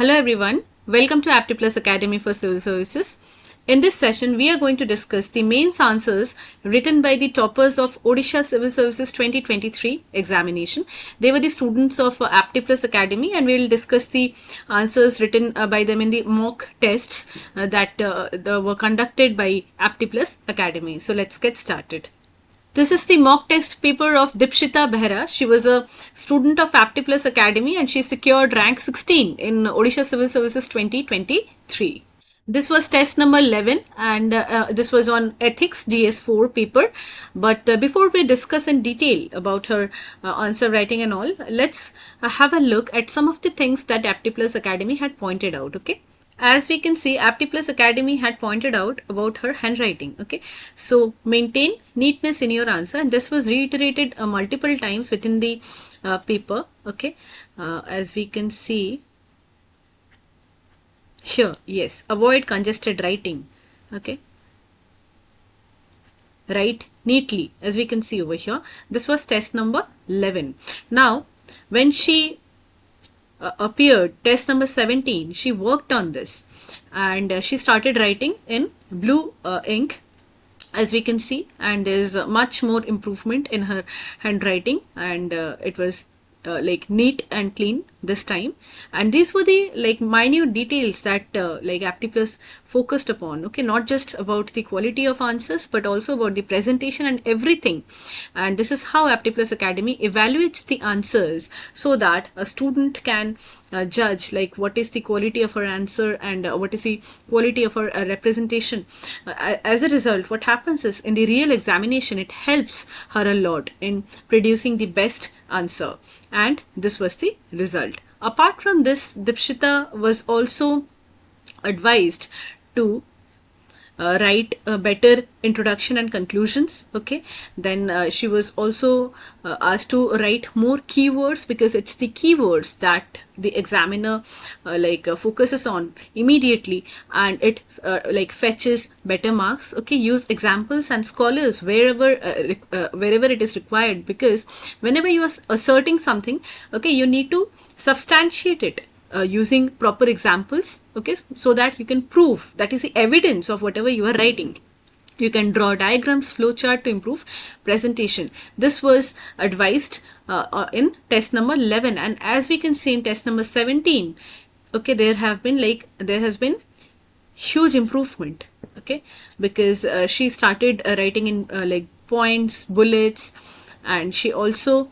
Hello everyone, welcome to APTI Plus Academy for Civil Services. In this session, we are going to discuss the mains answers written by the toppers of Odisha Civil Services 2023 examination. They were the students of APTI Plus Academy, and we will discuss the answers written by them in the mock tests that were conducted by APTI Plus Academy. So let's get started. This is the mock test paper of Dipshita Behra. She was a student of APTI Plus Academy and she secured rank 16 in Odisha Civil Services 2023. This was test number 11 and this was on ethics GS4 paper. But before we discuss in detail about her answer writing and all, let's have a look at some of the things that APTI Plus Academy had pointed out. Okay. As we can see, APTI Plus Academy had pointed out about her handwriting. Okay, so maintain neatness in your answer, and this was reiterated multiple times within the paper. Okay, as we can see here, yes, avoid congested writing. Okay, write neatly, as we can see over here. This was test number 11. Now, when she appeared test number 17, she worked on this and she started writing in blue ink, as we can see, and there is much more improvement in her handwriting, and it was like neat and clean this time. And these were the like minute details that like APTI Plus focused upon. Okay, not just about the quality of answers but also about the presentation and everything. And this is how APTI Plus Academy evaluates the answers so that a student can judge like what is the quality of her answer and what is the quality of her representation. As a result, what happens is in the real examination, it helps her a lot in producing the best answer, and this was the result. Apart from this, Dipshita was also advised to write a better introduction and conclusions. Okay, then she was also asked to write more keywords, because it's the keywords that the examiner focuses on immediately, and it like fetches better marks. Okay, use examples and scholars wherever it is required, because whenever you are asserting something, okay, you need to substantiate it using proper examples, okay, so that you can prove that is the evidence of whatever you are writing. You can draw diagrams, flowchart to improve presentation. This was advised in test number 11, and as we can see in test number 17, okay, there has been huge improvement. Okay, because she started writing in like points, bullets, and she also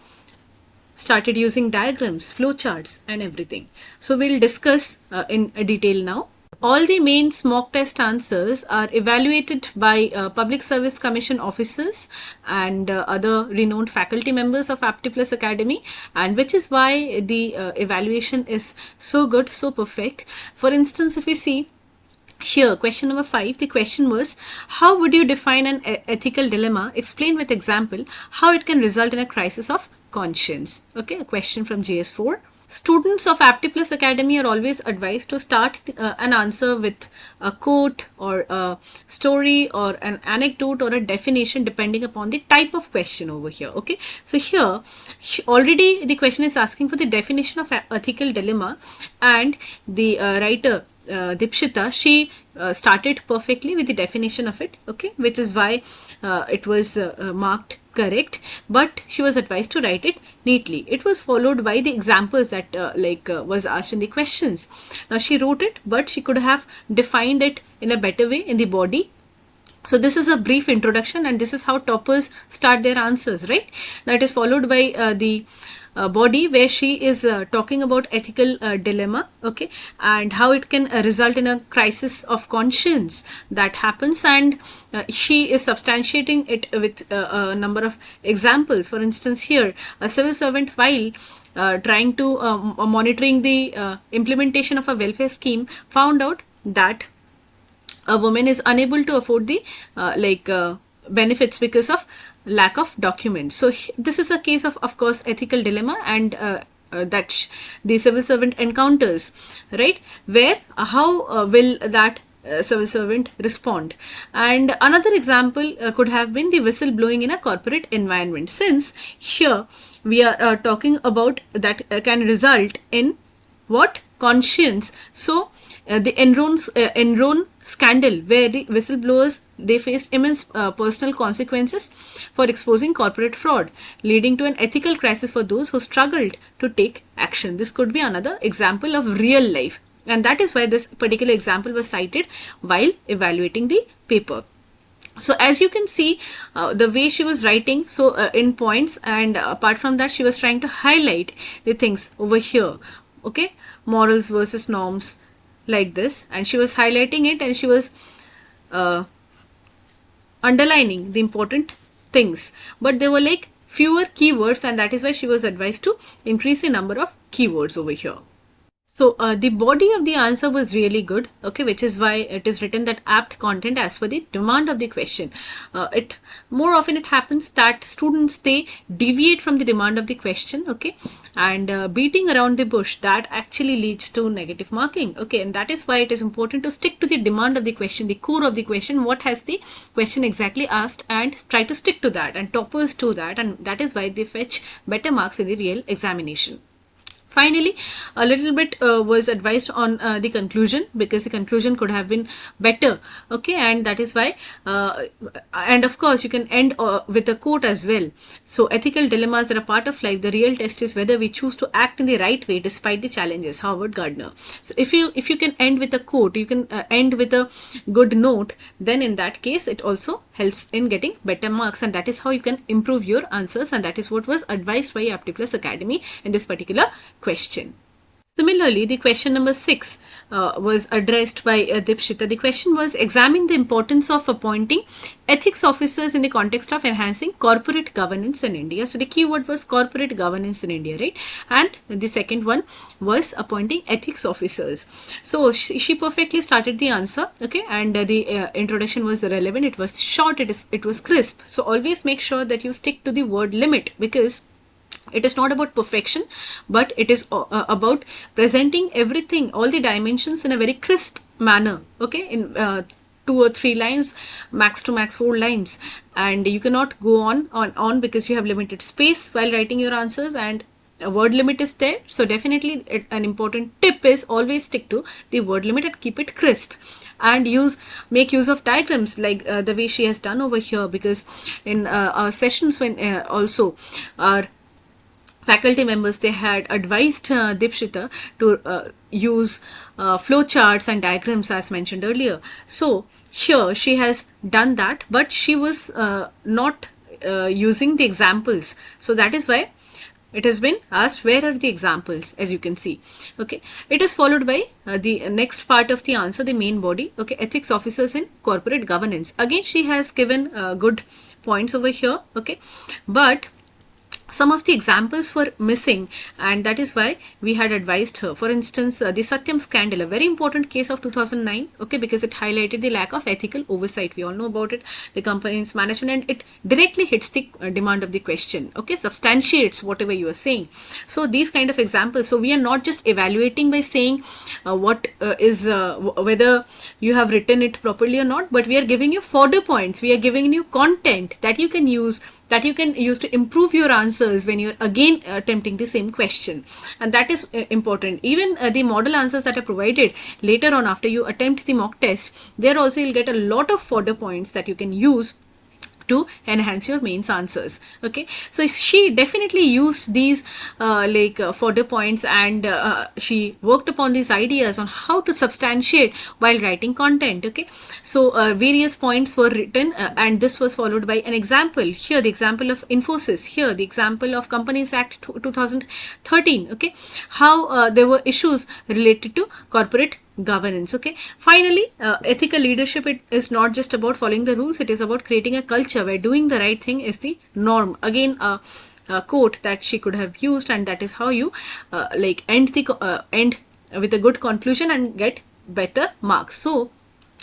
started using diagrams, flowcharts and everything. So we'll discuss in detail now. All the mains mock test answers are evaluated by Public Service Commission officers and other renowned faculty members of APTI Plus Academy, and which is why the evaluation is so good, so perfect. For instance, if we see here, question number 5, the question was, how would you define an ethical dilemma? Explain with example how it can result in a crisis of conscience. Okay, a question from GS4. Students of APTI Plus Academy are always advised to start an answer with a quote or a story or an anecdote or a definition, depending upon the type of question over here. Okay, so here already the question is asking for the definition of ethical dilemma, and the writer Dipshita, she started perfectly with the definition of it. Okay, which is why it was marked correct, but she was advised to write it neatly. It was followed by the examples that was asked in the questions. Now she wrote it, but she could have defined it in a better way in the body. So this is a brief introduction, and this is how toppers start their answers, right? Now it is followed by the body, where she is talking about ethical dilemma, okay, and how it can result in a crisis of conscience that happens, and she is substantiating it with a number of examples. For instance, here a civil servant, while trying to monitoring the implementation of a welfare scheme, found out that a woman is unable to afford the benefits because of lack of documents. So this is a case of course, ethical dilemma, and that the civil servant encounters, right, where how will that civil servant respond. And another example could have been the whistle blowing in a corporate environment, since here we are talking about that can result in what? conscience. So the Enron scandal, where the whistleblowers, they faced immense personal consequences for exposing corporate fraud, leading to an ethical crisis for those who struggled to take action. This could be another example of real life, and that is why this particular example was cited while evaluating the paper. So as you can see, the way she was writing, so in points, and apart from that, she was trying to highlight the things over here, okay, morals versus norms, like this, and she was highlighting it, and she was underlining the important things, but there were like fewer keywords, and that is why she was advised to increase the number of keywords over here. So the body of the answer was really good, okay, which is why it is written that apt content as per the demand of the question. It more often it happens that students, they deviate from the demand of the question, okay, and beating around the bush, that actually leads to negative marking, okay, and that is why it is important to stick to the demand of the question, the core of the question, what has the question exactly asked, and try to stick to that, and toppers to that, and that is why they fetch better marks in the real examination. Finally, a little bit was advised on the conclusion, because the conclusion could have been better, okay, and that is why, and of course you can end with a quote as well. So ethical dilemmas are a part of life. The real test is whether we choose to act in the right way despite the challenges. Howard Gardner. So if you can end with a quote, you can end with a good note, then in that case it also helps in getting better marks, and that is how you can improve your answers, and that is what was advised by APTI Academy in this particular question. Similarly, the question number 6 was addressed by Dipshita. The question was, examine the importance of appointing ethics officers in the context of enhancing corporate governance in India. So the keyword was corporate governance in India, right? And the second one was appointing ethics officers. So she perfectly started the answer, okay, and the introduction was relevant. It was short. It was crisp. So always make sure that you stick to the word limit, because it is not about perfection, but it is about presenting everything, all the dimensions in a very crisp manner, okay, in 2 or 3 lines, max to max 4 lines, and you cannot go on because you have limited space while writing your answers, and a word limit is there. So definitely an important tip is always stick to the word limit and keep it crisp, and make use of diagrams like the way she has done over here, because in our sessions, when also our faculty members, they had advised Dipshita to use flow charts and diagrams as mentioned earlier. So here she has done that, but she was not using the examples. So that is why it has been asked, where are the examples, as you can see. Okay, it is followed by the next part of the answer, the main body, okay, ethics officers in corporate governance. Again, she has given good points over here, okay, but some of the examples were missing, and that is why we had advised her. For instance, the Satyam scandal, a very important case of 2009, okay, because it highlighted the lack of ethical oversight. We all know about it, the company's management, and it directly hits the demand of the question, okay, substantiates whatever you are saying. So these kind of examples, so we are not just evaluating by saying what is whether you have written it properly or not, but we are giving you further points, we are giving you content that you can use to improve your answers when you're again attempting the same question, and that is important. Even the model answers that are provided later on after you attempt the mock test, there also you'll get a lot of further points that you can use to enhance your mains answers, okay. So she definitely used these further points, and she worked upon these ideas on how to substantiate while writing content, okay. So various points were written, and this was followed by an example. Here the example of Infosys, here the example of Companies Act 2013, okay, how there were issues related to corporate governance, okay. Finally, ethical leadership, it is not just about following the rules, it is about creating a culture where doing the right thing is the norm. Again, a quote that she could have used, and that is how you end with a good conclusion and get better marks. So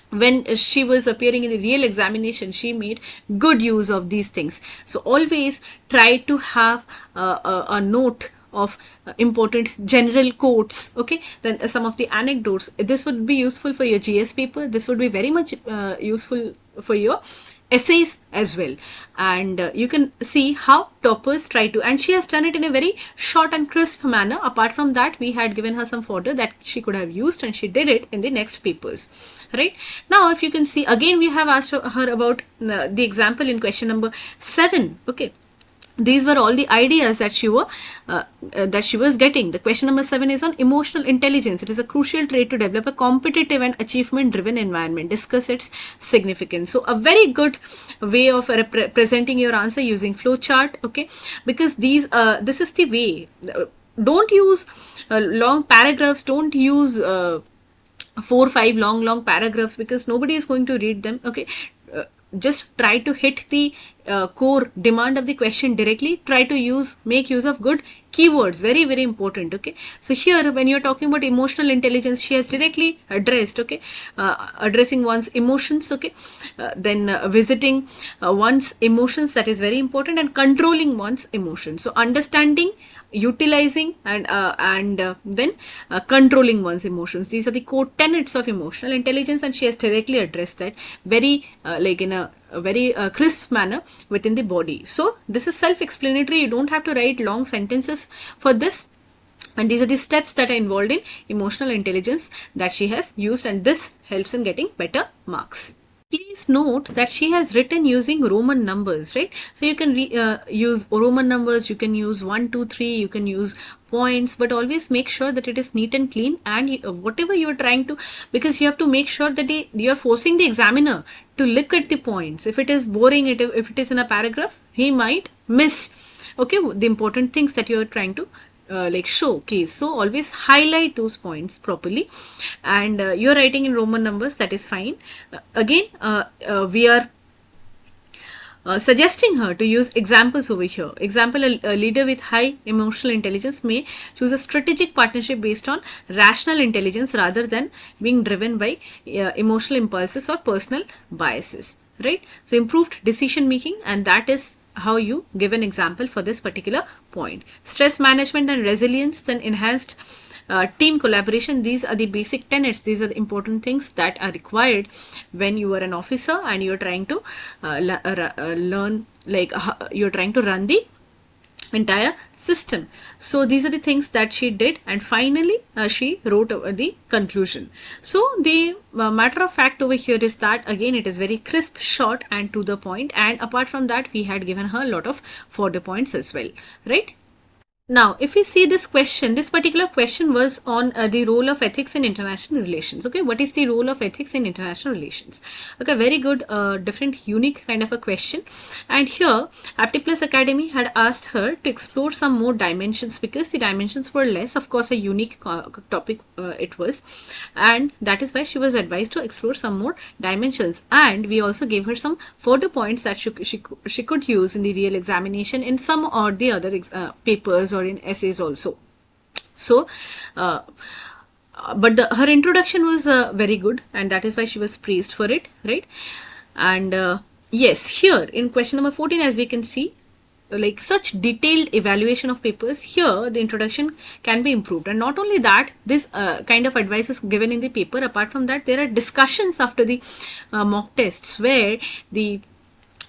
when she was appearing in the real examination, she made good use of these things. So always try to have a note of important general quotes, okay, then some of the anecdotes. This would be useful for your GS paper. This would be very much useful for your essays as well, and you can see how toppers try to, and she has done it in a very short and crisp manner. Apart from that, we had given her some fodder that she could have used, and she did it in the next papers. Right now, if you can see, again we have asked her about the example in question number 7. Okay, these were all the ideas that she was getting. The question number 7 is on emotional intelligence. It is a crucial trait to develop a competitive and achievement driven environment. Discuss its significance. So a very good way of presenting your answer using flowchart. Okay, because this is the way. Don't use long paragraphs. Don't use 4-5 long paragraphs, because nobody is going to read them. Okay, just try to hit the core demand of the question directly. Try to make use of good keywords. Very, very important. Okay, so here when you're talking about emotional intelligence, she has directly addressed, okay, addressing one's emotions, okay, then visiting one's emotions, that is very important, and controlling one's emotions. So understanding, utilizing, and then controlling one's emotions. These are the core tenets of emotional intelligence, and she has directly addressed that very like in a very crisp manner within the body. So this is self-explanatory. You don't have to write long sentences for this, and these are the steps that are involved in emotional intelligence that she has used, and this helps in getting better marks. Please note that she has written using Roman numbers, right? So you can use Roman numbers, you can use 1, 2, 3, you can use points, but always make sure that it is neat and clean, and whatever you are trying to, because you have to make sure that you are forcing the examiner to look at the points. If it is boring, if it is in a paragraph, he might miss, okay, the important things that you are trying to showcase. So always highlight those points properly, and you're writing in Roman numbers, that is fine. Again, we are suggesting her to use examples over here. Example, a leader with high emotional intelligence may choose a strategic partnership based on rational intelligence rather than being driven by emotional impulses or personal biases, right? So improved decision making, and that is how you give an example for this particular point. Stress management and resilience, then enhanced team collaboration. These are the basic tenets. These are the important things that are required when you are an officer and you are trying to learn, like you're trying to run the entire system. So these are the things that she did, and finally she wrote the conclusion. So the matter of fact over here is that, again, it is very crisp, short, and to the point, and apart from that, we had given her a lot of further points as well, right? Now, if we see this question, this particular question was on the role of ethics in international relations. Okay, what is the role of ethics in international relations? Okay, very good, different, unique kind of a question. And here, APTI Plus Academy had asked her to explore some more dimensions, because the dimensions were less. Of course, a unique topic it was, and that is why she was advised to explore some more dimensions. And we also gave her some further points that she could use in the real examination in some or the other papers or in essays also. So but her introduction was very good, and that is why she was praised for it, right? And yes, here in question number 14, as we can see, like such detailed evaluation of papers, here the introduction can be improved. And not only that, this kind of advice is given in the paper. Apart from that, there are discussions after the mock tests, where the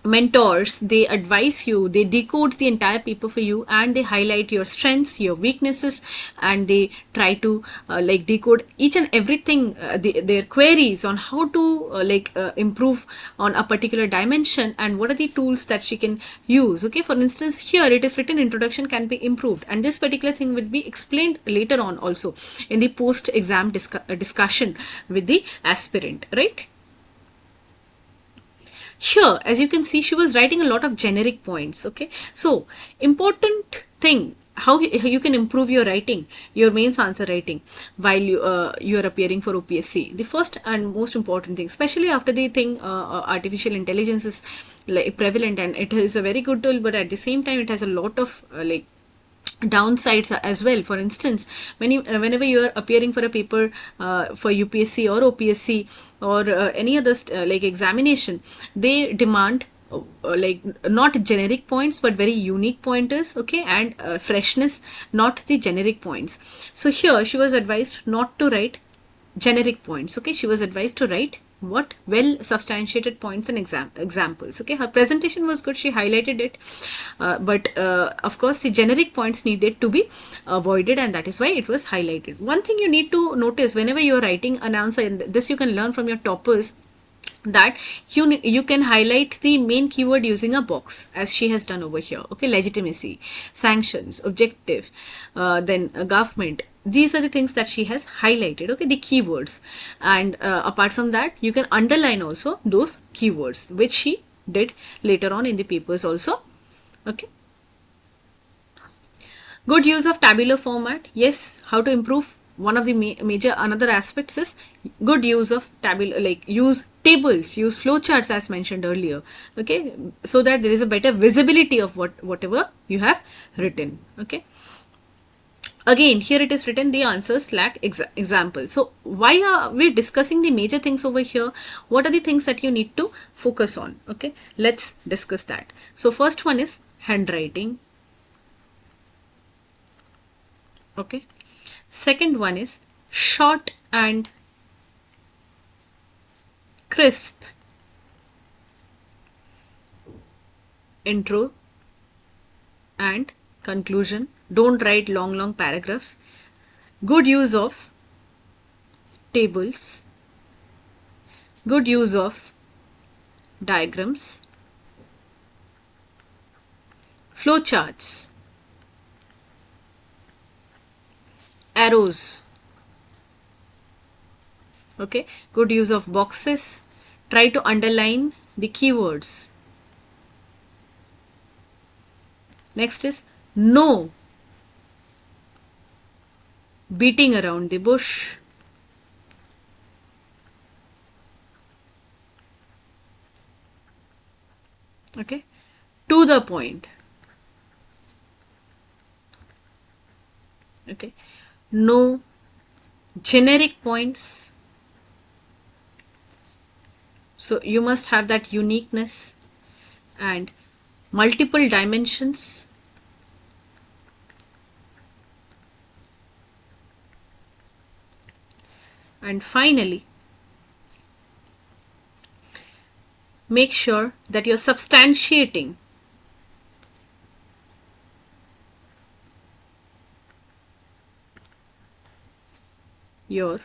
mentors, they advise you, they decode the entire paper for you, and they highlight your strengths, your weaknesses, and they try to like decode each and everything, their queries on how to improve on a particular dimension, and what are the tools that she can use. Okay, for instance, here it is written introduction can be improved, and this particular thing will be explained later on also in the post exam discussion with the aspirant, right? Here, as you can see, she was writing a lot of generic points. Okay, so important thing, how you can improve your writing, your mains answer writing, while you are appearing for OPSC. The first and most important thing, especially after the thing artificial intelligence is like prevalent, and it is a very good tool, but at the same time it has a lot of downsides as well. For instance, whenever you are appearing for a paper for UPSC or OPSC or any other examination, they demand not generic points but very unique pointers, okay, and freshness, not the generic points. So here she was advised not to write generic points. Okay, she was advised to write what well substantiated points and examples. Okay, her presentation was good, she highlighted it, but of course the generic points needed to be avoided, and that is why it was highlighted. One thing you need to notice whenever you are writing an answer, and this you can learn from your toppers, that you can highlight the main keyword using a box, as she has done over here. Okay, legitimacy, sanctions, objective, then government. These are the things that she has highlighted, okay, the keywords. And apart from that, you can underline also those keywords, which she did later on in the papers also. Okay. Good use of tabular format. Yes, how to improve? One of the major another aspects is good use of tabular, like use tables, use flowcharts as mentioned earlier. Okay, so that there is a better visibility of whatever you have written. Okay. Again, here it is written the answers lack examples. So why are we discussing the major things over here? What are the things that you need to focus on? Okay, let's discuss that. So first one is handwriting. Okay. Second one is short and crisp intro and conclusion. Don't write long paragraphs. Good use of tables. Good use of diagrams. Flowcharts. Arrows. Okay, good use of boxes. Try to underline the keywords. Next is no beating around the bush. Okay, to the point. Okay, no generic points. So you must have that uniqueness and multiple dimensions. And finally, make sure that you're substantiating your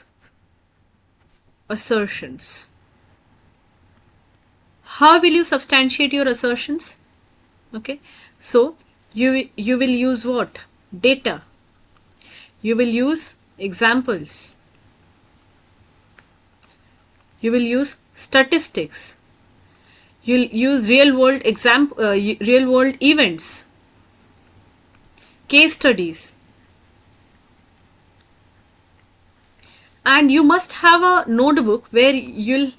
assertions. How will you substantiate your assertions? Okay, so you will use what? Data. You will use examples. You will use statistics. You'll use real world events, case studies. And you must have a notebook where you'll,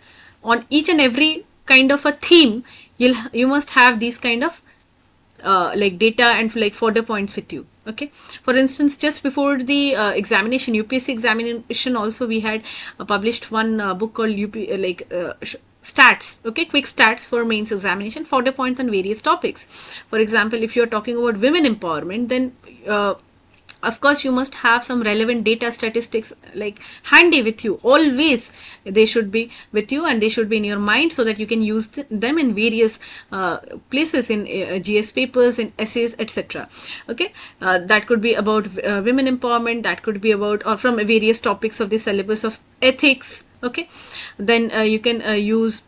on each and every kind of a theme, you must have these kind of like data and like further points with you. Okay, for instance, just before the examination, UPSC examination, also we had published one book called stats. Okay, quick stats for mains examination, further points on various topics. For example, if you're talking about women empowerment, then of course you must have some relevant data, statistics like handy with you. Always they should be with you and they should be in your mind, so that you can use them in various places, in GS papers, in essays, etc. Okay, that could be about women empowerment, that could be about, or from various topics of the syllabus of ethics. Okay, then you can use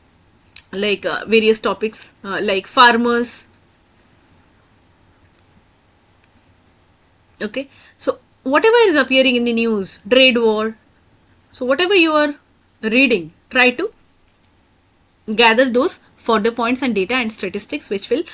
like various topics like farmers. Okay, so whatever is appearing in the news, trade war, so whatever you are reading, try to gather those further points and data and statistics, which will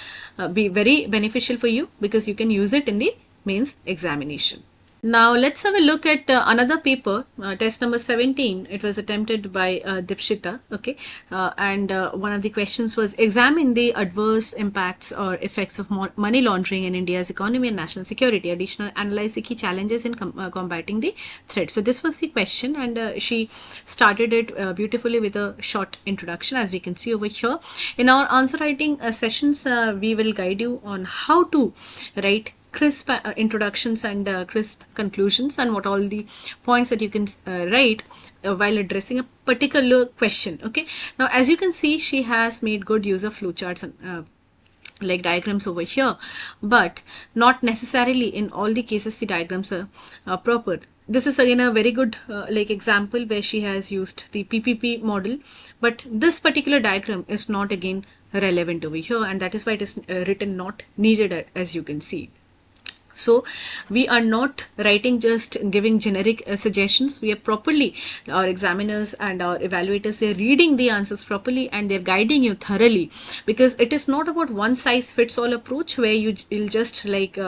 be very beneficial for you, because you can use it in the mains examination. Now let's have a look at another paper, test number 17. It was attempted by Dipshita. Okay, and one of the questions was, examine the adverse impacts or effects of money laundering in India's economy and national security. Additional, analyze the key challenges in combating the threat. So this was the question, and she started it beautifully with a short introduction, as we can see over here. In our answer writing sessions, we will guide you on how to write crisp introductions and crisp conclusions, and what all the points that you can write while addressing a particular question. Okay, now as you can see, she has made good use of flowcharts and like diagrams over here, but not necessarily in all the cases the diagrams are proper. This is again a very good like example where she has used the PPP model, but this particular diagram is not again relevant over here, and that is why it is written not needed, as you can see. So we are not writing just giving generic suggestions. We are properly, our examiners and our evaluators, they're reading the answers properly and they're guiding you thoroughly, because it is not about one size fits all approach where you'll just like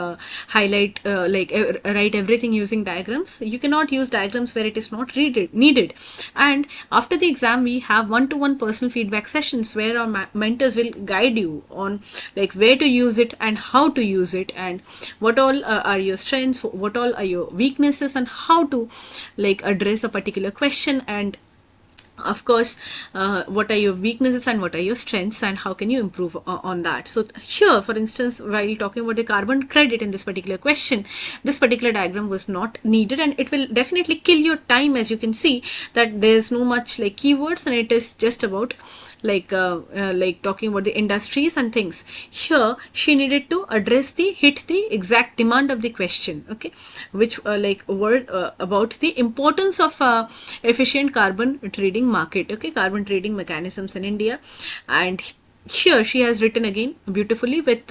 highlight write everything using diagrams. You cannot use diagrams where it is not needed. And after the exam, we have one-to-one personal feedback sessions where our mentors will guide you on like where to use it and how to use it, and what all are your strengths, what all are your weaknesses, and how to like address a particular question, and of course what are your weaknesses and what are your strengths, and how can you improve on that. So here, for instance, while talking about the carbon credit in this particular question, this particular diagram was not needed, and it will definitely kill your time. As you can see that there's no much like keywords, and it is just about like talking about the industries and things. Here she needed to address hit the exact demand of the question, okay, which word about the importance of efficient carbon trading market, okay, carbon trading mechanisms in India. And here she has written again beautifully with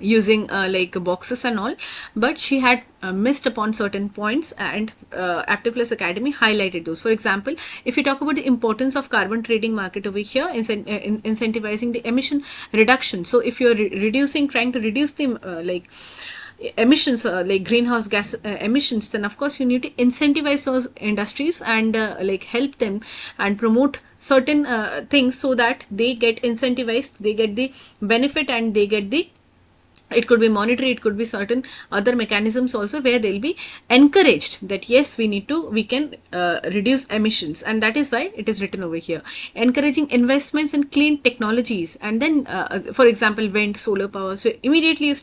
using like boxes and all, but she had missed upon certain points, and APTI Plus Academy highlighted those. For example, if you talk about the importance of carbon trading market over here, incentivizing the emission reduction. So if you're trying to reduce the emissions, like greenhouse gas emissions, then of course you need to incentivize those industries and like help them and promote certain things so that they get incentivized, they get the benefit, and they get the, it could be monetary, it could be certain other mechanisms also, where they'll be encouraged that yes, we can reduce emissions. And that is why it is written over here, encouraging investments in clean technologies, and then for example wind, solar power. So immediately you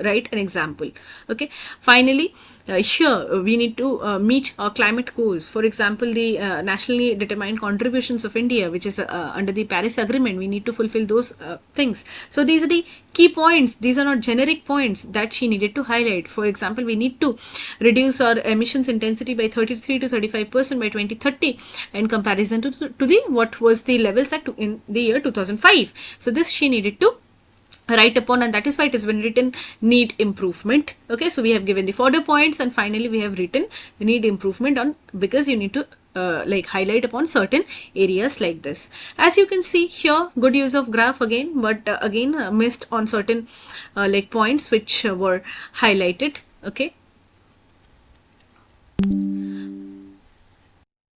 write an example. Okay, finally here we need to meet our climate goals. For example, the nationally determined contributions of India, which is under the Paris Agreement, we need to fulfill those things. So these are the key points. These are not generic points that she needed to highlight. For example, we need to reduce our emissions intensity by 33 to 35% by 2030 in comparison to the what was the levels at in the year 2005. So this she needed to write upon, and that is why it has been written need improvement. Okay, so we have given the further points, and finally we have written need improvement on, because you need to like highlight upon certain areas like this. As you can see here, good use of graph again, but again missed on certain like points which were highlighted. Okay,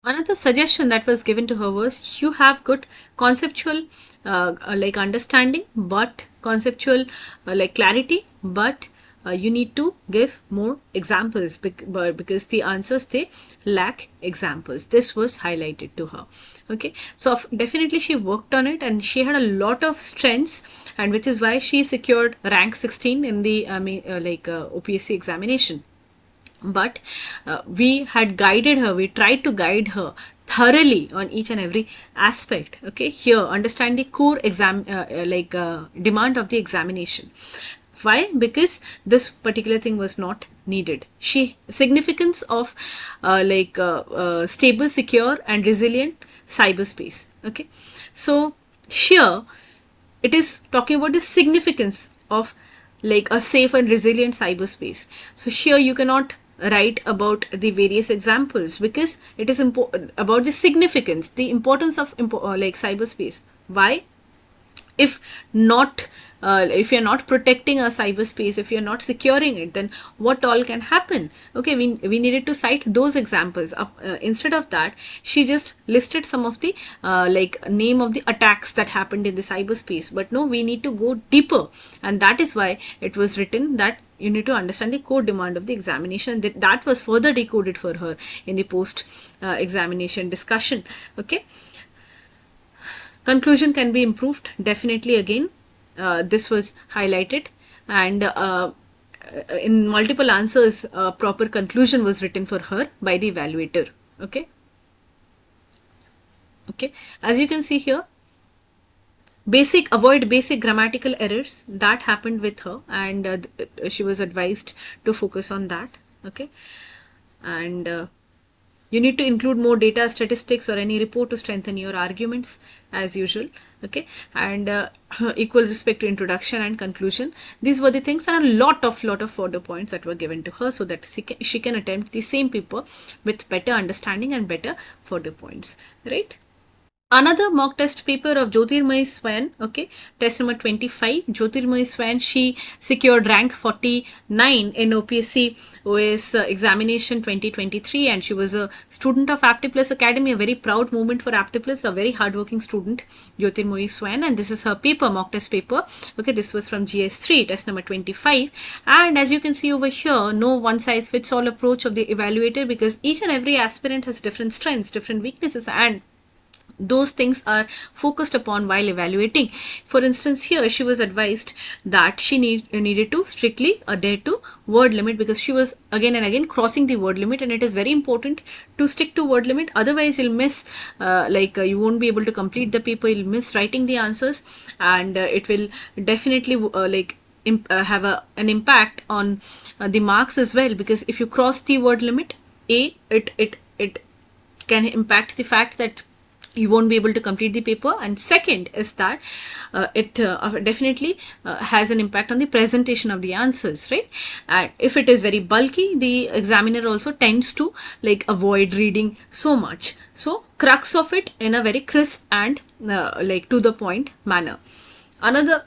another suggestion that was given to her was, you have good conceptual like understanding, but conceptual like clarity, but you need to give more examples because the answers, they lack examples. This was highlighted to her. Okay, so definitely she worked on it, and she had a lot of strengths, and which is why she secured rank 16 in the OPSC examination. But we had guided her, we tried to guide her thoroughly on each and every aspect. Okay, here understand the core exam demand of the examination. Why? Because this particular thing was not needed. Significance of stable, secure and resilient cyberspace. Okay, so here it is talking about the significance of like a safe and resilient cyberspace. So here you cannot write about the various examples, because it is about the significance, the importance of like cyberspace. Why? If you're not protecting our cyberspace, if you're not securing it, then what all can happen? Okay, we needed to cite those examples. Instead of that, she just listed some of the name of the attacks that happened in the cyberspace. But no, we need to go deeper, and that is why it was written that you need to understand the core demand of the examination. That was further decoded for her in the post examination discussion. Okay, conclusion can be improved, definitely. Again, this was highlighted, and in multiple answers, a proper conclusion was written for her by the evaluator. Okay. Okay. As you can see here, avoid basic grammatical errors that happened with her, and she was advised to focus on that. Okay. And you need to include more data, statistics, or any report to strengthen your arguments as usual. Okay. And equal respect to introduction and conclusion. These were the things, and a lot of further points that were given to her so that she can attempt the same paper with better understanding and better further points, right? Another mock test paper of Jyotirmayi Swain, okay, test number 25. Jyotirmayi Swain, she secured rank 49 in OPSC OAS examination 2023, and she was a student of APTI Plus Academy, a very proud moment for APTI Plus, a very hardworking student, Jyotirmayi Swain, and this is her paper, mock test paper. Okay, this was from GS3, test number 25. And as you can see over here, no one size fits all approach of the evaluator, because each and every aspirant has different strengths, different weaknesses, and those things are focused upon while evaluating. For instance, here she was advised that she needed to strictly adhere to word limit, because she was again and again crossing the word limit, and it is very important to stick to word limit. Otherwise you'll miss you won't be able to complete the paper, you'll miss writing the answers, and it will definitely have an impact on the marks as well, because if you cross the word limit, it can impact the fact that you won't be able to complete the paper, and second is that it definitely has an impact on the presentation of the answers, right? And if it is very bulky, the examiner also tends to avoid reading so much. So crux of it in a very crisp and to the point manner. Another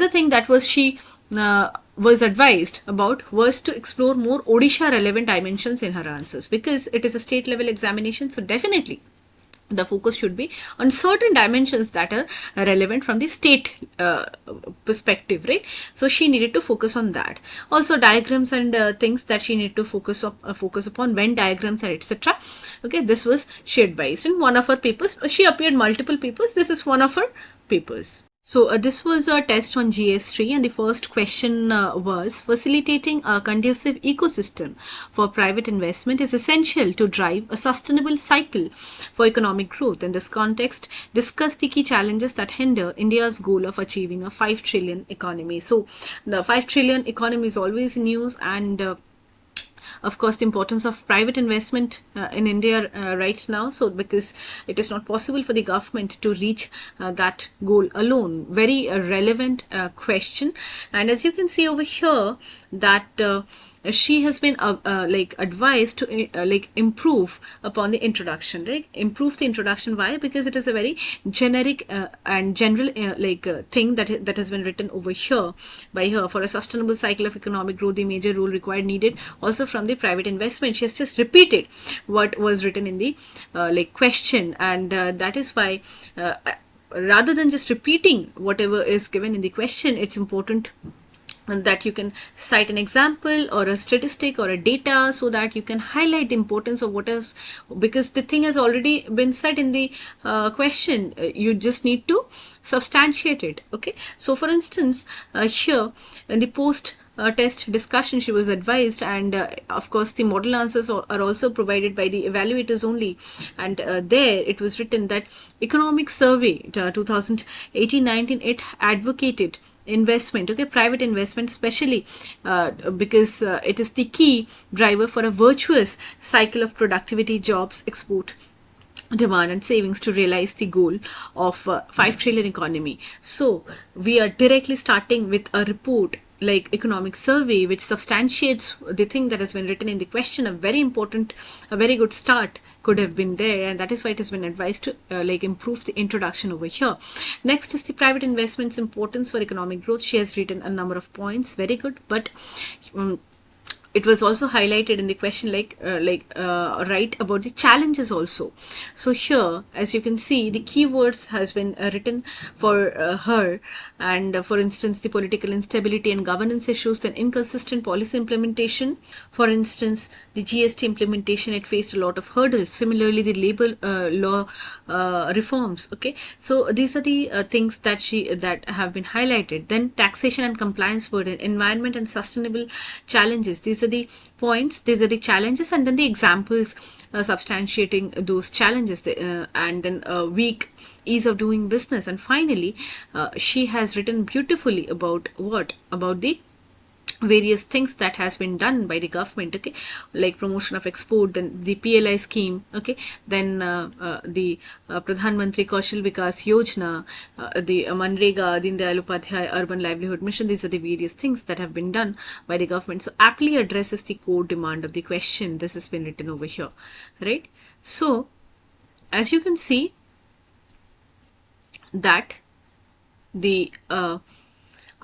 thing that she was advised about was to explore more Odisha relevant dimensions in her answers, because it is a state level examination, so definitely the focus should be on certain dimensions that are relevant from the state perspective, right? So she needed to focus on that. Also diagrams and things that she needed to focus upon, Venn diagrams and etc. Okay, this was she advised in one of her papers. She appeared multiple papers. This is one of her papers. So this was a test on GS3, and the first question was, facilitating a conducive ecosystem for private investment is essential to drive a sustainable cycle for economic growth. In this context, discuss the key challenges that hinder India's goal of achieving a 5 trillion economy. So the 5 trillion economy is always in news, and of course the importance of private investment in India right now, so because it is not possible for the government to reach that goal alone. Very relevant question. And as you can see over here that she has been advised to improve upon the introduction, right? Improve the introduction. Why? Because it is a very generic and general thing that has been written over here by her. For a sustainable cycle of economic growth, the major role required needed also from the private investment. She has just repeated what was written in the question, and that is why rather than just repeating whatever is given in the question, it's important that you can cite an example or a statistic or a data, so that you can highlight the importance of what is, because the thing has already been said in the question. You just need to substantiate it. Okay, so for instance here in the post test discussion, she was advised, and of course the model answers are also provided by the evaluators only, and there it was written that economic survey 2018-19, it advocated investment, okay, private investment, especially because it is the key driver for a virtuous cycle of productivity, jobs, export, demand and savings to realize the goal of 5 trillion economy. So we are directly starting with a report like economic survey, which substantiates the thing that has been written in the question. A very good start could have been there, and that is why it has been advised to improve the introduction over here. Next is the private investment's importance for economic growth. She has written a number of points, very good, but it was also highlighted in the question, write about the challenges also. So here, as you can see, the keywords has been written for her, and for instance, the political instability and governance issues, then inconsistent policy implementation. For instance, the GST implementation, it faced a lot of hurdles. Similarly, the labor law reforms. Okay, so these are the things that have been highlighted. Then taxation and compliance burden, environment and sustainable challenges. These are the points, these are the challenges, and then the examples substantiating those challenges, and then weak ease of doing business. And finally, she has written beautifully about what? About the various things that has been done by the government, okay, like promotion of export, then the PLI scheme, okay, then the Pradhan Mantri Kaushal Vikas Yojana, the Manrega, Deen Dayal Upadhyay Urban Livelihood Mission. These are the various things that have been done by the government. So aptly addresses the core demand of the question. This has been written over here, right? So as you can see that the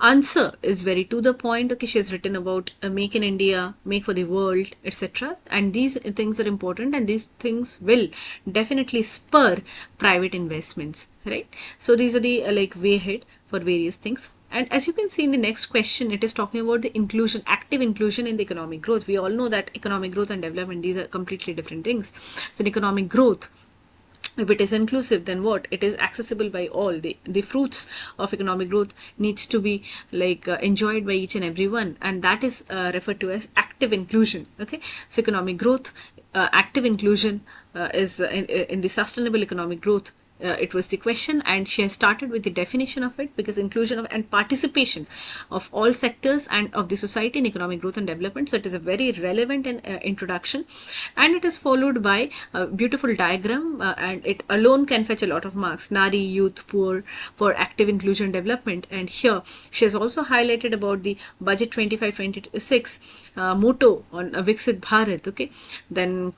answer is very to the point. Okay, she has written about make in India, make for the world, etc. And these things are important, and these things will definitely spur private investments, right? So these are the way ahead for various things. And as you can see in the next question, it is talking about the inclusion, active inclusion in the economic growth. We all know that economic growth and development, these are completely different things. So in economic growth, if it is inclusive, then what? It is accessible by all. The fruits of economic growth needs to be enjoyed by each and everyone, and that is referred to as active inclusion. Okay, so economic growth, active inclusion is in the sustainable economic growth. It was the question, and she has started with the definition of it, because inclusion of and participation of all sectors and of the society in economic growth and development. So it is a very relevant and introduction, and it is followed by a beautiful diagram, and it alone can fetch a lot of marks. Nari, youth, poor for active inclusion development. And here she has also highlighted about the budget 25-26 motto on Viksit Bharat. Okay, then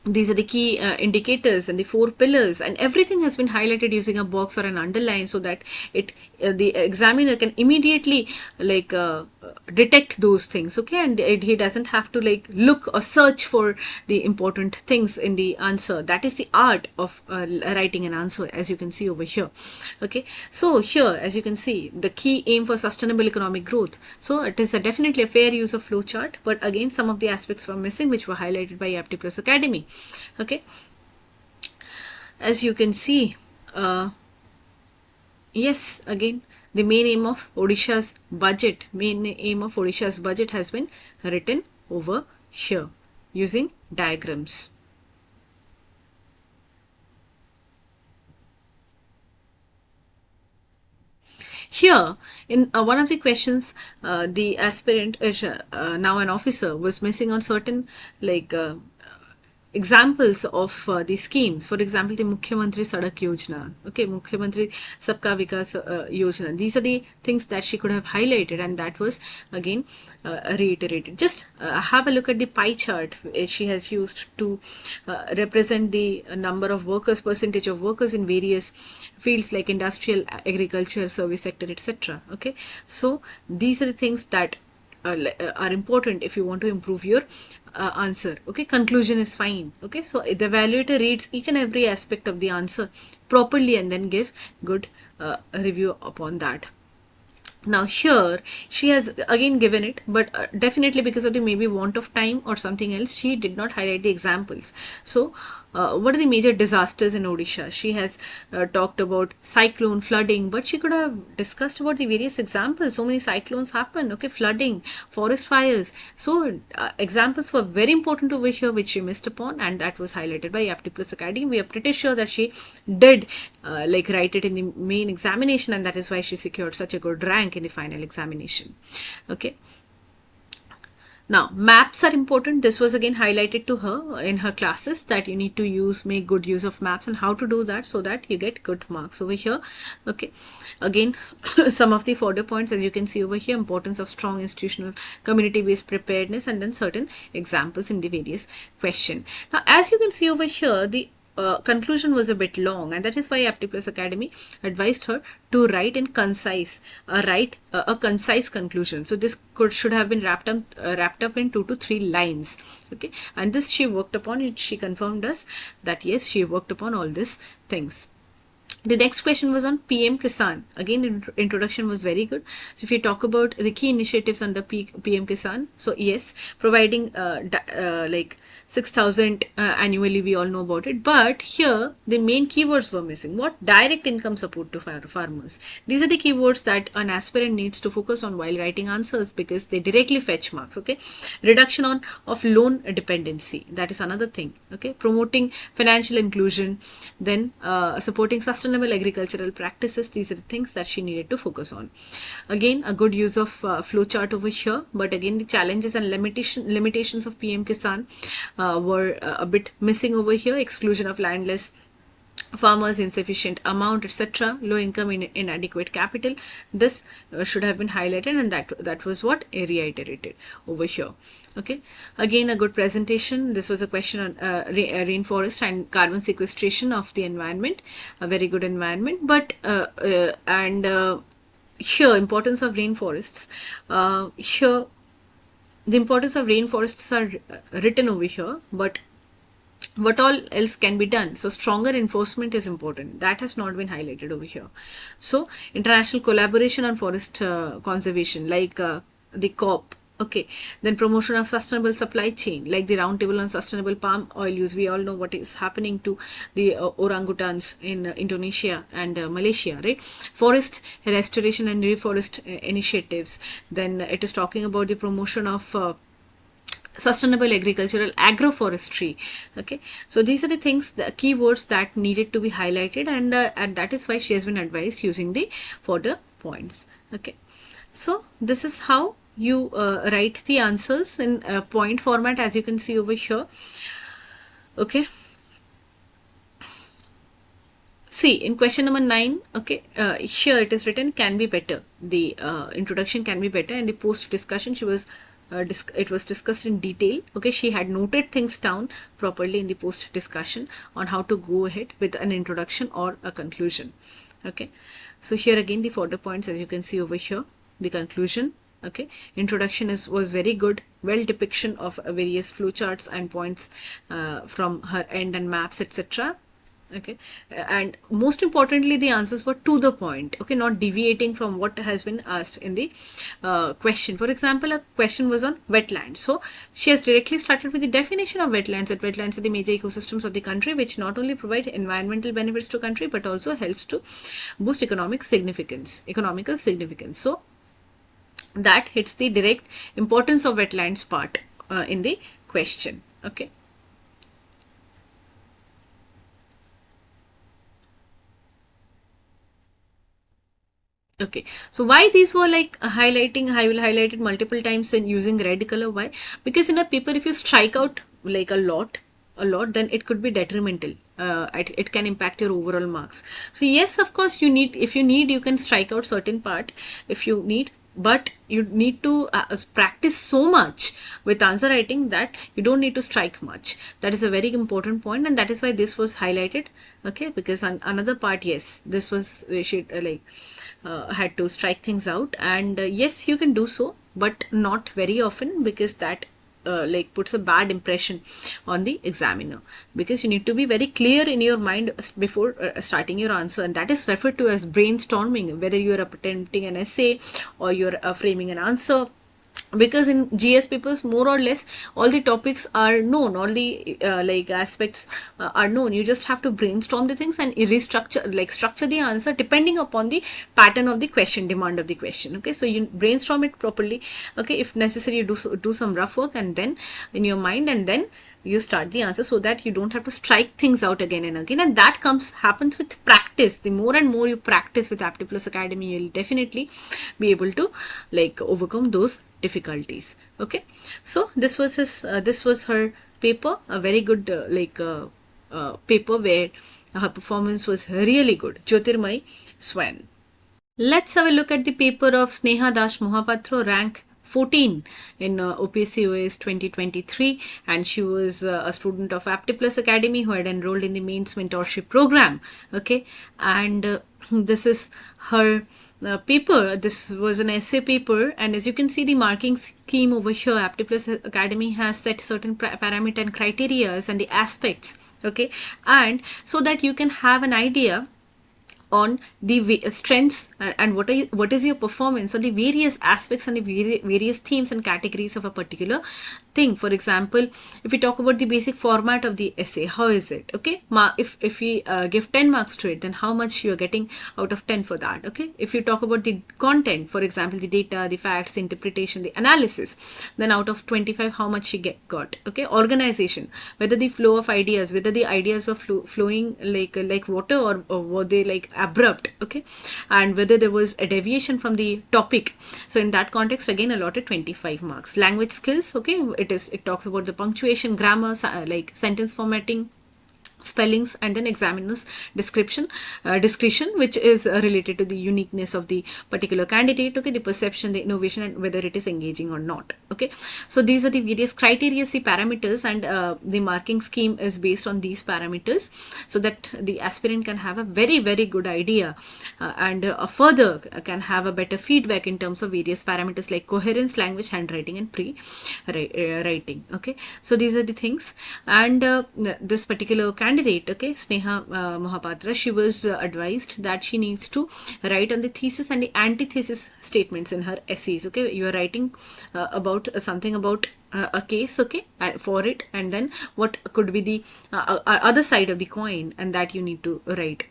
these are the key indicators and the 4 pillars, and everything has been highlighted using a box or an underline, so that it the examiner can immediately detect those things. Okay, and he doesn't have to look or search for the important things in the answer. That is the art of writing an answer, as you can see over here. Okay, so here, as you can see, the key aim for sustainable economic growth. So it is definitely a fair use of flow chart, but again some of the aspects were missing, which were highlighted by APTI Plus Academy. Okay, as you can see, yes, again the main aim of Odisha's budget has been written over here using diagrams. Here, in one of the questions, the aspirant, now an officer, was missing on certain examples of the schemes. For example, the Mukhyamantri Sadak Yojana, okay, Mukhyamantri Sabka Vikas Yojana. These are the things that she could have highlighted, and that was again reiterated. Just have a look at the pie chart she has used to represent the number of workers, percentage of workers in various fields like industrial, agriculture, service sector, etc. Okay, so these are the things that are important if you want to improve your answer. Okay, conclusion is fine. Okay, so the evaluator reads each and every aspect of the answer properly and then give good review upon that. Now here she has again given it, but definitely because of the maybe want of time or something else, she did not highlight the examples. So what are the major disasters in Odisha? She has talked about cyclone, flooding, but she could have discussed about the various examples. So many cyclones happen, okay, flooding, forest fires. So examples were very important over here, which she missed upon, and that was highlighted by APTI Plus Academy. We are pretty sure that she did write it in the main examination, and that is why she secured such a good rank in the final examination. Okay. Now, maps are important. This was again highlighted to her in her classes, that you need to make good use of maps and how to do that so that you get good marks over here. Okay. Again, some of the further points, as you can see over here, importance of strong institutional community-based preparedness, and then certain examples in the various question. Now, as you can see over here, the conclusion was a bit long, and that is why APTI Plus Academy advised her to write in concise, a concise conclusion. So this should have been wrapped up in 2 to 3 lines. Okay, and this she worked upon it. She confirmed us that yes, she worked upon all these things. The next question was on PM Kisan. Again, the introduction was very good. So if you talk about the key initiatives under PM Kisan, so yes, providing like 6,000 annually, we all know about it. But here, the main keywords were missing. What? Direct income support to farmers. These are the keywords that an aspirant needs to focus on while writing answers, because they directly fetch marks. Okay, reduction of loan dependency. That is another thing. Okay, promoting financial inclusion, then supporting sustainable agricultural practices. These are the things that she needed to focus on. Again, a good use of flowchart over here, but again the challenges and limitations of PM Kisan were a bit missing over here. Exclusion of landless farmers, insufficient amount, etc., low income, inadequate capital. This should have been highlighted, and that was what reiterated over here. Okay, again a good presentation. This was a question on rainforest and carbon sequestration of the environment, a very good environment. But here, importance of rainforests. Here the importance of rainforests are written over here, but what all else can be done? So stronger enforcement is important. That has not been highlighted over here. So international collaboration on forest conservation, like the COP. Okay, then promotion of sustainable supply chain, like the roundtable on sustainable palm oil use. We all know what is happening to the orangutans in Indonesia and Malaysia, right? Forest restoration and reforest initiatives. Then it is talking about the promotion of sustainable agricultural agroforestry. Okay, so these are the things, the keywords that needed to be highlighted, and that is why she has been advised using the further points. Okay, so this is how you write the answers in point format, as you can see over here. Okay, see in question number 9. Okay, here it is written can be better. The introduction can be better, and the post discussion she was it was discussed in detail. Okay, she had noted things down properly in the post discussion on how to go ahead with an introduction or a conclusion. Okay, so here again the further points, as you can see over here, the conclusion. Okay, introduction was very good, well depiction of various flowcharts and points from her end and maps, etc. Okay, and most importantly the answers were to the point. Okay, not deviating from what has been asked in the question. For example, a question was on wetlands, so she has directly started with the definition of wetlands, that wetlands are the major ecosystems of the country which not only provide environmental benefits to country but also helps to boost economical significance. So that hits the direct importance of wetlands part in the question. Okay, okay, so why these were like highlighting, I will highlight it multiple times and using red color. Why? Because in a paper, if you strike out like a lot, then it could be detrimental. It can impact your overall marks. So yes, of course, if you need, you can strike out certain part if you need, but you need to practice so much with answer writing that you don't need to strike much. That is a very important point, and that is why this was highlighted. Okay, because another part, yes, this was she had to strike things out, and yes, you can do so, but not very often, because that like puts a bad impression on the examiner, because you need to be very clear in your mind before starting your answer, and that is referred to as brainstorming, whether you are attempting an essay or you're framing an answer. Because in GS papers, more or less all the topics are known, all the like aspects are known. You just have to brainstorm the things and structure the answer depending upon the pattern of the question, demand of the question. Okay, so you brainstorm it properly. Okay, if necessary, you do some rough work and then in your mind, and then you start the answer, so that you don't have to strike things out again and again. And that happens with practice. The more and more you practice with APTI Plus Academy, you'll definitely be able to like overcome those difficulties. Okay, so this was her paper, a very good paper where her performance was really good. Jyotirmay Swan. Let's have a look at the paper of Sneha Dash Mohapatra, rank 14 in OPSC OAS 2023, and she was a student of APTI Plus Academy who had enrolled in the mains mentorship program. Okay, and this is her paper. This was an essay paper, and as you can see the marking scheme over here, APTI Plus Academy has set certain parameter and criteria and the aspects. Okay, and so that you can have an idea on the strengths and what is your performance on the various aspects and the various themes and categories of a particular thing. For example, if we talk about the basic format of the essay, how is it? Okay, if we give 10 marks to it, then how much you are getting out of 10 for that? Okay, if you talk about the content, for example, the data, the facts, the interpretation, the analysis, then out of 25, how much you got? Okay, organization, whether the flow of ideas, whether the ideas were flowing like water, or were they like abrupt. Okay, and whether there was a deviation from the topic. So in that context, again allotted 25 marks. Language skills, okay, it talks about the punctuation, grammar, like sentence formatting, spellings, and then examiner's discretion, which is related to the uniqueness of the particular candidate. Okay, the perception, the innovation, and whether it is engaging or not. Okay, so these are the various criteria, the parameters, and the marking scheme is based on these parameters, so that the aspirant can have a very good idea and further can have a better feedback in terms of various parameters like coherence, language, handwriting, and pre-writing. Okay, so these are the things. And this particular candidate, okay, Sneha Mohapatra, she was advised that she needs to write on the thesis and the antithesis statements in her essays. Okay, you are writing about something about a case, okay, for it, and then what could be the other side of the coin, and that you need to write.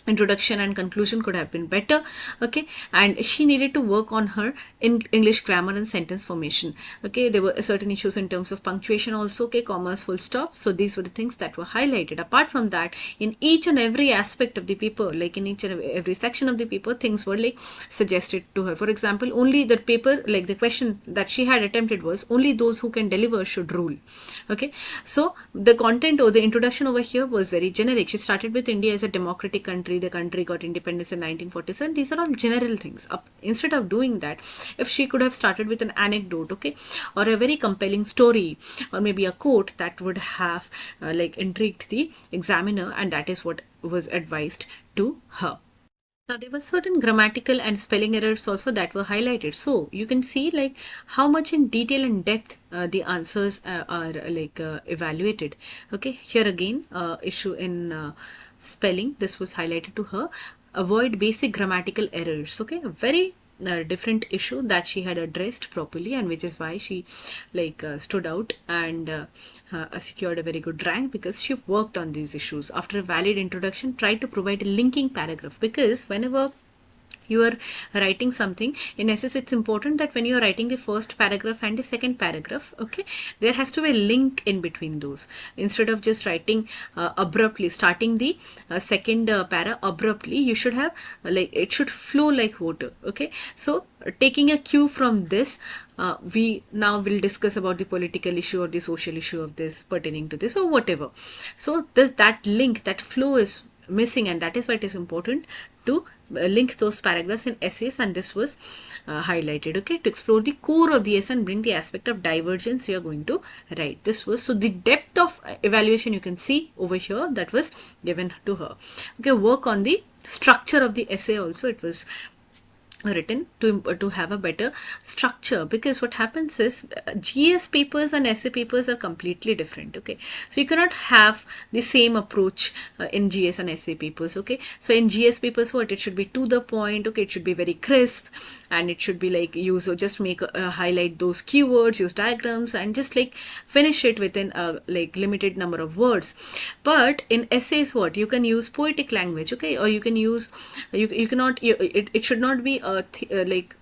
Introduction and conclusion could have been better. Okay, and she needed to work on her English grammar and sentence formation. Okay, there were certain issues in terms of punctuation also, okay, commas, full stop. So these were the things that were highlighted. Apart from that, in each and every aspect of the paper, like in each and every section of the paper, things were like suggested to her. For example, only the paper, like the question that she had attempted was only those who can deliver should rule. Okay, so the content or the introduction over here was very generic. She started with India as a democratic country. The country got independence in 1947. These are all general things. Instead of doing that, if she could have started with an anecdote, okay, or a very compelling story, or maybe a quote, that would have like intrigued the examiner, and that is what was advised to her. Now, there were certain grammatical and spelling errors also that were highlighted. So you can see like how much in detail and depth the answers are like evaluated. Okay, here again issue in spelling, this was highlighted to her. Avoid basic grammatical errors. Okay, a very different issue that she had addressed properly, and which is why she like stood out and secured a very good rank, because she worked on these issues. After a valid introduction, try to provide a linking paragraph, because whenever you are writing something in essays, it's important that when you are writing the first paragraph and the second paragraph, okay, there has to be a link in between those. Instead of just writing abruptly, starting the second para abruptly, you should have like it should flow like water. Okay, so taking a cue from this, we now will discuss about the political issue or the social issue of this pertaining to this or whatever. So that link, that flow is missing, and that is why it is important to link those paragraphs in essays, and this was highlighted. Okay, to explore the core of the essay and bring the aspect of divergence we are going to write. This was, so the depth of evaluation you can see over here, that was given to her. Okay, work on the structure of the essay also, it was written to have a better structure, because what happens is GS papers and essay papers are completely different. Okay, so you cannot have the same approach in GS and essay papers. Okay, so in GS papers, what it should be to the point. Okay, it should be very crisp, and it should be like use or just make highlight those keywords, use diagrams, and just like finish it within a like limited number of words. But in essays, what you can use poetic language, okay, or you can use you cannot it should not be like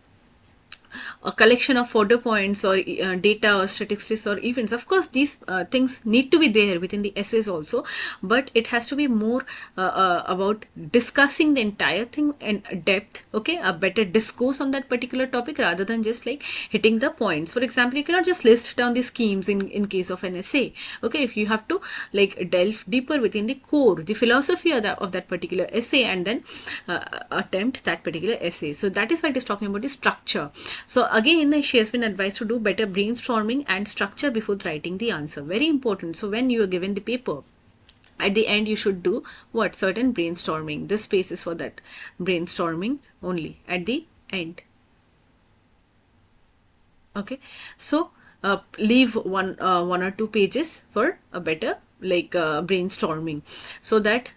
a collection of fodder points or data or statistics or events. Of course, these things need to be there within the essays also, but it has to be more about discussing the entire thing in depth. Okay, a better discourse on that particular topic rather than just like hitting the points. For example, you cannot just list down the schemes in case of an essay. Okay, if you have to like delve deeper within the core, the philosophy of that particular essay, and then attempt that particular essay. So that is why it is talking about the structure. So again, she has been advised to do better brainstorming and structure before writing the answer. Very important. So when you are given the paper, at the end you should do what? Certain brainstorming. This space is for that brainstorming only at the end. Okay, so leave one or two pages for a better brainstorming, so that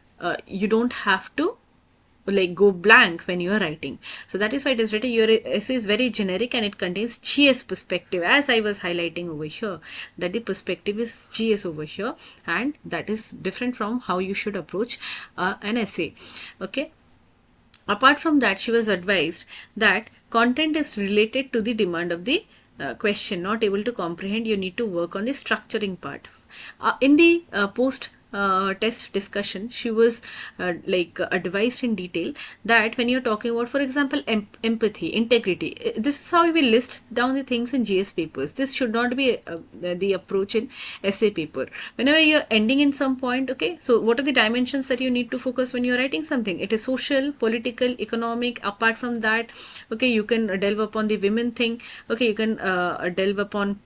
you don't have to go blank when you are writing. So that is why it is written. Your essay is very generic and it contains GS perspective, as I was highlighting over here, that the perspective is GS over here, and that is different from how you should approach an essay. Okay. Apart from that, she was advised that content is related to the demand of the question. Not able to comprehend, you need to work on the structuring part. In the post test discussion, she was advised in detail that when you're talking about, for example, empathy, integrity, this is how we list down the things in GS papers. This should not be the approach in essay paper. Whenever you're ending in some point, okay, so what are the dimensions that you need to focus when you're writing something? It is social, political, economic. Apart from that, okay, you can delve upon the women thing. Okay, you can delve upon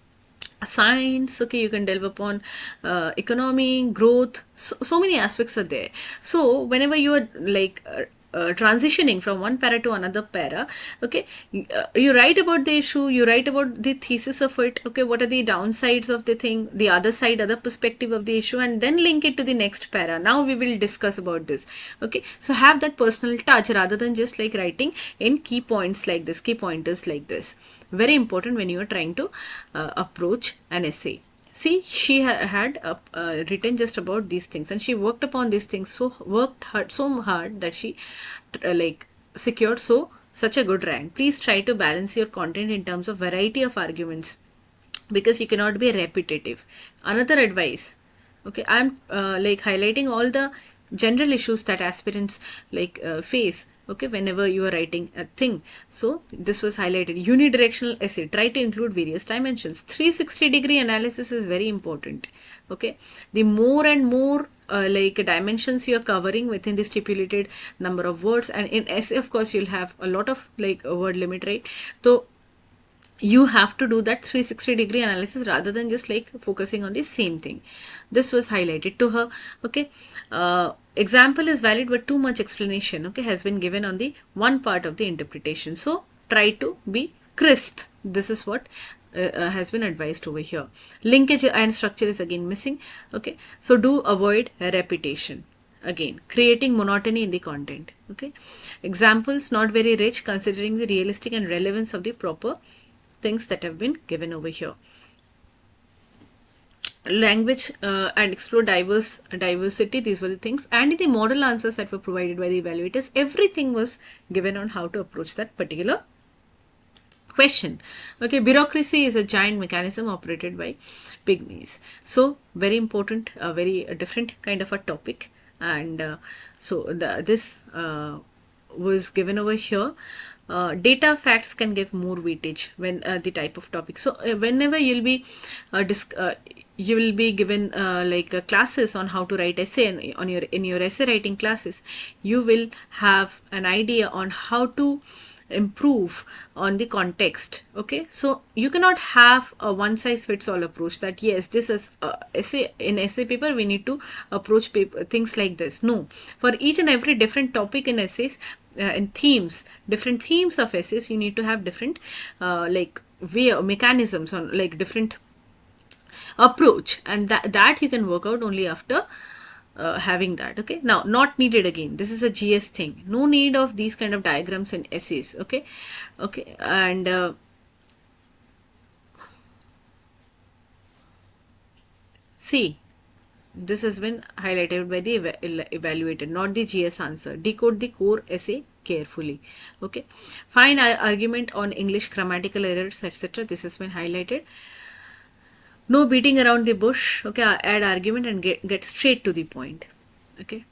science. Okay, you can delve upon economy, growth. So many aspects are there. So whenever you are transitioning from one para to another para, okay, you write about the issue, you write about the thesis of it, okay, what are the downsides of the thing, the other side, other perspective of the issue, and then link it to the next para. Now we will discuss about this. Okay, so have that personal touch rather than just like writing in key points like this, key pointers like this. Very important when you are trying to approach an essay. See, she had written just about these things, and she worked upon these things, so hard that she secured such a good rank. Please try to balance your content in terms of variety of arguments, because you cannot be repetitive. Another advice, okay, I'm highlighting all the general issues that aspirants face, okay, whenever you are writing a thing. So this was highlighted. Unidirectional essay, try to include various dimensions. 360-degree analysis is very important. Okay, the more and more dimensions you are covering within the stipulated number of words, and in essay of course you'll have a lot of word limit, right? So you have to do that 360-degree analysis rather than just focusing on the same thing. This was highlighted to her. Okay, example is valid but too much explanation, okay, has been given on the one part of the interpretation. So try to be crisp. This is what has been advised over here. Linkage and structure is again missing. Okay, so do avoid repetition. Again, creating monotony in the content. Okay, examples not very rich considering the realistic and relevance of the proper things that have been given over here. Language and explore diversity, these were the things, and the model answers that were provided by the evaluators. Everything was given on how to approach that particular question. Okay, bureaucracy is a giant mechanism operated by pygmies. So very important, a very different kind of a topic, and this was given over here. Data facts can give more weightage when the type of topic. So whenever you'll be you will be given classes on how to write essay, and in your essay writing classes you will have an idea on how to improve on the context. Okay, so you cannot have a one size fits all approach that yes, this is essay, in essay paper we need to approach things like this. No, for each and every different topic in essays, in themes, different themes of essays, you need to have different way or mechanisms on different approach, and that you can work out only after having that. Okay, now not needed again, this is a GS thing, no need of these kind of diagrams in essays. Okay, and see, this has been highlighted by the evaluator, not the GS answer. Decode the core essay carefully. Okay, find argument on English grammatical errors, etc. This has been highlighted. No beating around the bush. Okay, add argument and get straight to the point. Okay,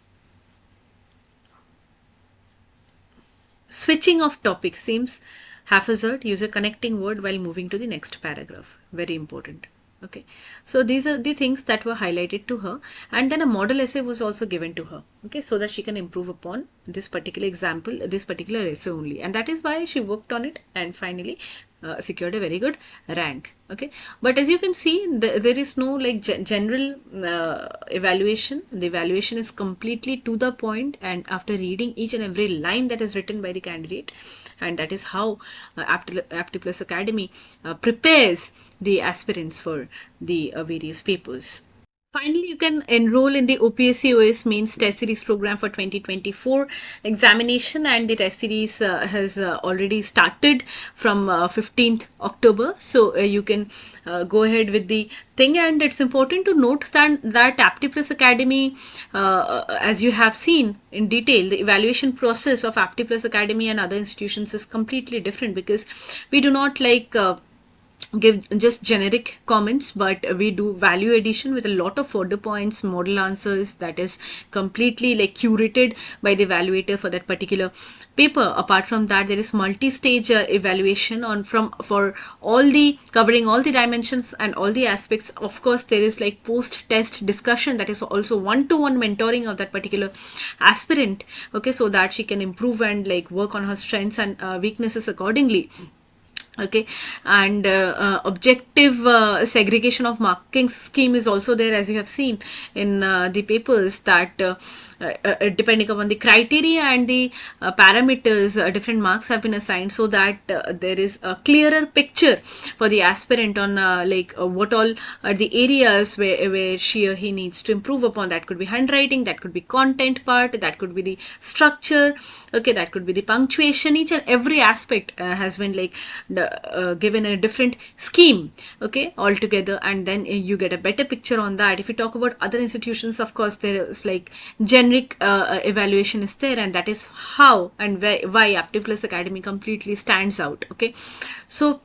switching of topic seems haphazard. Use a connecting word while moving to the next paragraph. Very important. Okay, so these are the things that were highlighted to her, and then a model essay was also given to her. Okay, so that she can improve upon this particular example, this particular essay only, and that is why she worked on it, and finally secured a very good rank. Okay, but as you can see, there is no like general evaluation. The evaluation is completely to the point, and after reading each and every line that is written by the candidate, and that is how APTI Plus Academy prepares the aspirants for the various papers. Finally, you can enroll in the OPSC OAS Mains Test Series program for 2024 examination, and the test series has already started from 15th October. So you can go ahead with the thing, and it's important to note that APTI Plus Academy, as you have seen in detail, the evaluation process of APTI Plus Academy and other institutions is completely different, because we do not like give just generic comments, but we do value addition with a lot of further points, model answers that is completely like curated by the evaluator for that particular paper. Apart from that, there is multi-stage evaluation for all the covering all the dimensions and all the aspects. Of course, there is like post-test discussion, that is also one-to-one mentoring of that particular aspirant, okay, so that she can improve and like work on her strengths and weaknesses accordingly. Okay, and objective segregation of marking scheme is also there, as you have seen in the papers, that depending upon the criteria and the parameters, different marks have been assigned, so that there is a clearer picture for the aspirant on what all are the areas where she or he needs to improve upon. That could be handwriting, that could be content part, that could be the structure, okay, that could be the punctuation. Each and every aspect has been like given a different scheme, okay, altogether, and then you get a better picture on that. If you talk about other institutions, of course, there is like generic evaluation is there, and that is how and why APTI Plus Academy completely stands out. Okay, so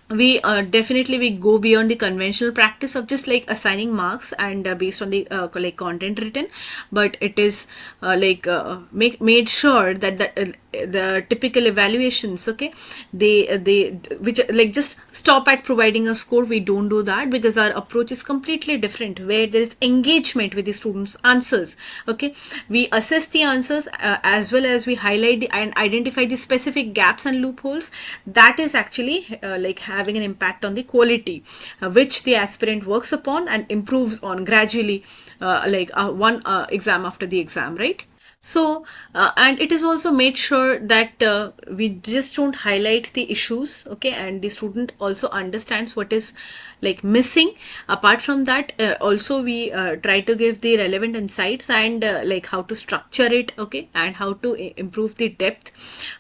we definitely we go beyond the conventional practice of just like assigning marks and based on the like content written, but it is made sure that the typical evaluations, okay, they which like just stop at providing a score. We don't do that, because our approach is completely different, where there is engagement with the students' answers. Okay, we assess the answers as well as we highlight and identify the specific gaps and loopholes that is actually like having an impact on the quality which the aspirant works upon and improves on gradually, one exam after the exam, right? So and it is also made sure that we just don't highlight the issues, okay, and the student also understands what is like missing. Apart from that, also we try to give the relevant insights and like how to structure it, okay, and how to improve the depth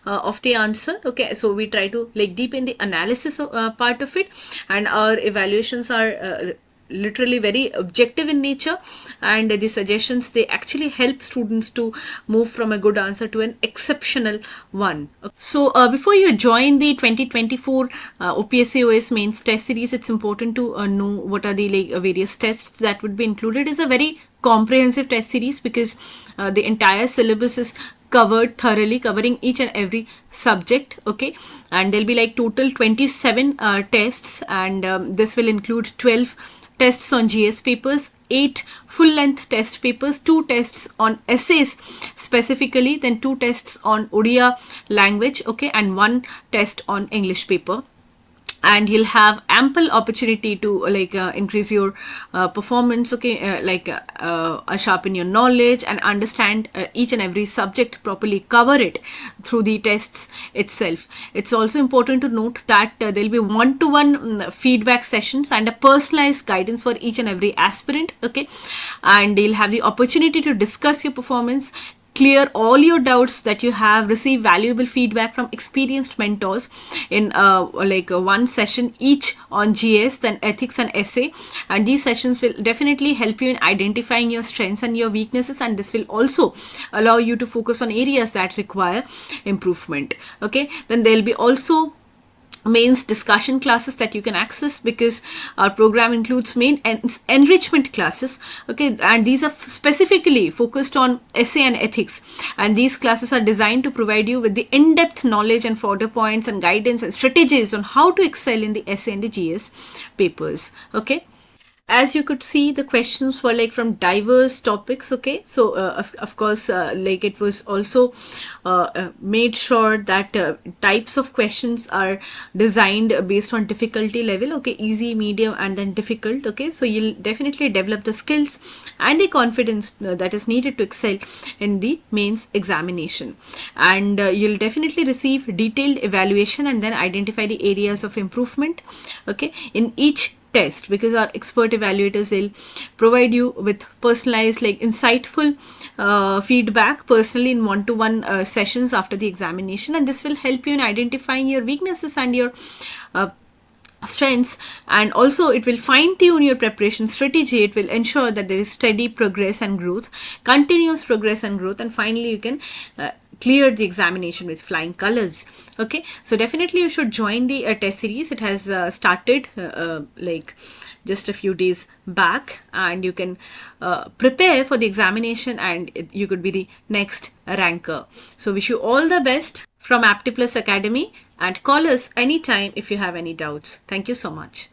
of the answer. Okay, so we try to like deepen the analysis part of it, and our evaluations are literally very objective in nature, and the suggestions, they actually help students to move from a good answer to an exceptional one. So before you join the 2024 OPSC OAS Mains Test Series, it's important to know what are the various tests that would be included. It's a very comprehensive test series, because the entire syllabus is covered thoroughly, covering each and every subject, okay, and there'll be like total 27 tests, and this will include 12 tests on GS papers, 8 full-length test papers, 2 tests on essays specifically, then 2 tests on Odia language, okay, and 1 test on English paper. And you'll have ample opportunity to increase your performance, okay, sharpen your knowledge and understand each and every subject properly, cover it through the tests itself. It's also important to note that there'll be one-to-one feedback sessions and a personalized guidance for each and every aspirant, okay, and you'll have the opportunity to discuss your performance, clear all your doubts that you have, receive valuable feedback from experienced mentors in one session each on GS, then ethics and essay, and these sessions will definitely help you in identifying your strengths and your weaknesses, and this will also allow you to focus on areas that require improvement. Okay, then there will be also mains discussion classes that you can access, because our program includes main enrichment classes, okay, and these are specifically focused on essay and ethics, and these classes are designed to provide you with the in-depth knowledge and further points and guidance and strategies on how to excel in the essay and the GS papers. Okay, as you could see, the questions were like from diverse topics. Okay, so of course, like it was also made sure that types of questions are designed based on difficulty level. Okay, easy, medium, and then difficult. Okay, so you'll definitely develop the skills and the confidence that is needed to excel in the mains examination, and you'll definitely receive detailed evaluation and then identify the areas of improvement, okay, in each test, because our expert evaluators will provide you with personalized, like insightful feedback personally in one-to-one sessions after the examination, and this will help you in identifying your weaknesses and your strengths, and also it will fine tune your preparation strategy. It will ensure that there is steady progress and growth, continuous progress and growth, and finally you can clear the examination with flying colors. Okay, so definitely you should join the test series. It has started like just a few days back, and you can prepare for the examination, and you could be the next ranker. So wish you all the best from APTI Plus Academy, and call us anytime if you have any doubts. Thank you so much.